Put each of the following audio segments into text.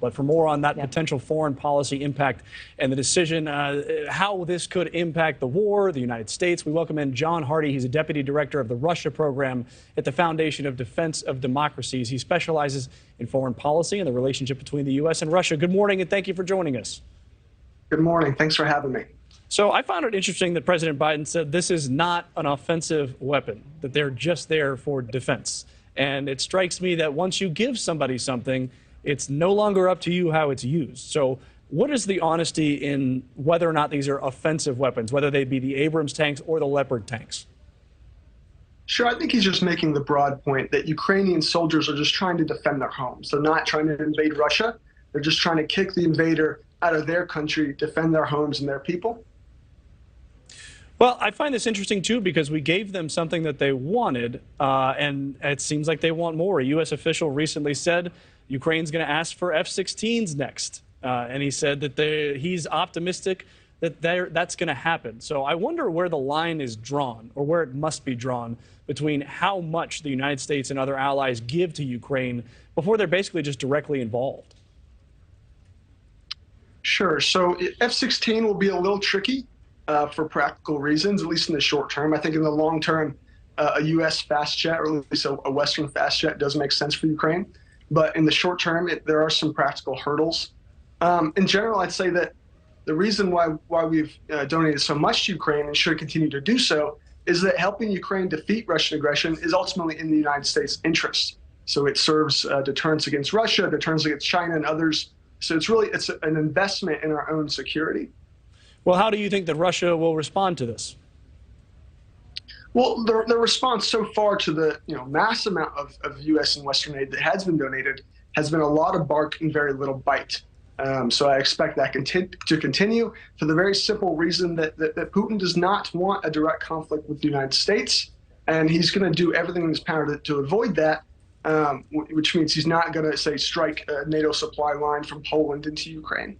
But for more on that potential foreign policy impact and the decision, how this could impact the war, the United States, we welcome in John Hardie. He's a deputy director of the Russia program at the Foundation of Defense of Democracies. He specializes in foreign policy and the relationship between the U.S. and Russia. Good morning, and thank you for joining us. Good morning. Thanks for having me. So I found it interesting that President Biden said this is not an offensive weapon, that they're just there for defense. And it strikes me that once you give somebody something, it's no longer up to you how it's used. So what is the honesty in whether or not these are offensive weapons, whether they be the Abrams tanks or the Leopard tanks? Sure, I think he's just making the broad point that Ukrainian soldiers are just trying to defend their homes. They're not trying to invade Russia. They're just trying to kick the invader out of their country, defend their homes and their people. Well, I find this interesting, too, because we gave them something that they wanted, and it seems like they want more. A U.S. official recently said Ukraine's going to ask for F-16s next, and he said that he's optimistic that that's going to happen. So I wonder where the line is drawn, or where it must be drawn, between how much the United States and other allies give to Ukraine before they're basically just directly involved. Sure. So F-16 will be a little tricky for practical reasons, at least in the short term. I think in the long term, a U.S. fast jet, or at least a Western fast jet, does make sense for Ukraine. But in the short term, there are some practical hurdles. In general, I'd say that the reason why we've donated so much to Ukraine and should continue to do so is that helping Ukraine defeat Russian aggression is ultimately in the United States' interest. So it serves deterrence against Russia, deterrence against China and others. So it's an investment in our own security. Well, how do you think that Russia will respond to this? Well, the response so far to the mass amount of U.S. and Western aid that has been donated has been a lot of bark and very little bite. So I expect that to continue for the very simple reason that Putin does not want a direct conflict with the United States, and he's going to do everything in his power to avoid that, which means he's not going to, say, strike a NATO supply line from Poland into Ukraine.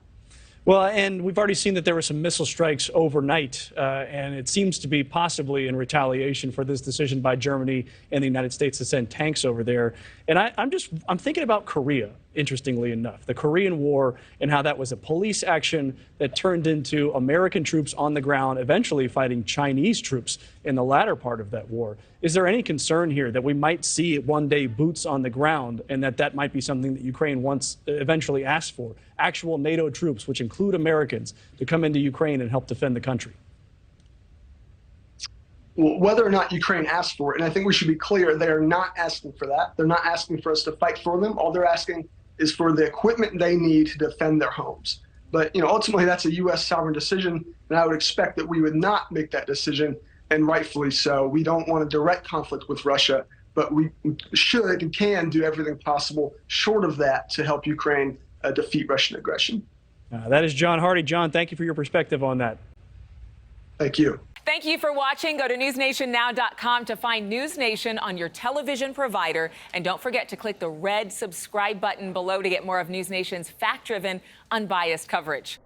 Well, and we've already seen that there were some missile strikes overnight, and it seems to be possibly in retaliation for this decision by Germany and the United States to send tanks over there. And I'm thinking about Korea, interestingly enough, the Korean War, and how that was a police action that turned into American troops on the ground, eventually fighting Chinese troops in the latter part of that war. Is there any concern here that we might see one day boots on the ground, and that might be something that Ukraine eventually asks for, actual NATO troops, which include Americans, to come into Ukraine and help defend the country? Well, whether or not Ukraine asks for it, and I think we should be clear, they are not asking for that. They're not asking for us to fight for them. All they're asking is for the equipment they need to defend their homes. But ultimately, that's a U.S. sovereign decision, and I would expect that we would not make that decision, and rightfully so. We don't want a direct conflict with Russia, but we should and can do everything possible short of that to help Ukraine defeat Russian aggression. That is John Hardie. John, thank you for your perspective on that. Thank you. Thank you for watching. Go to newsnationnow.com to find NewsNation on your television provider. And don't forget to click the red subscribe button below to get more of NewsNation's fact-driven, unbiased coverage.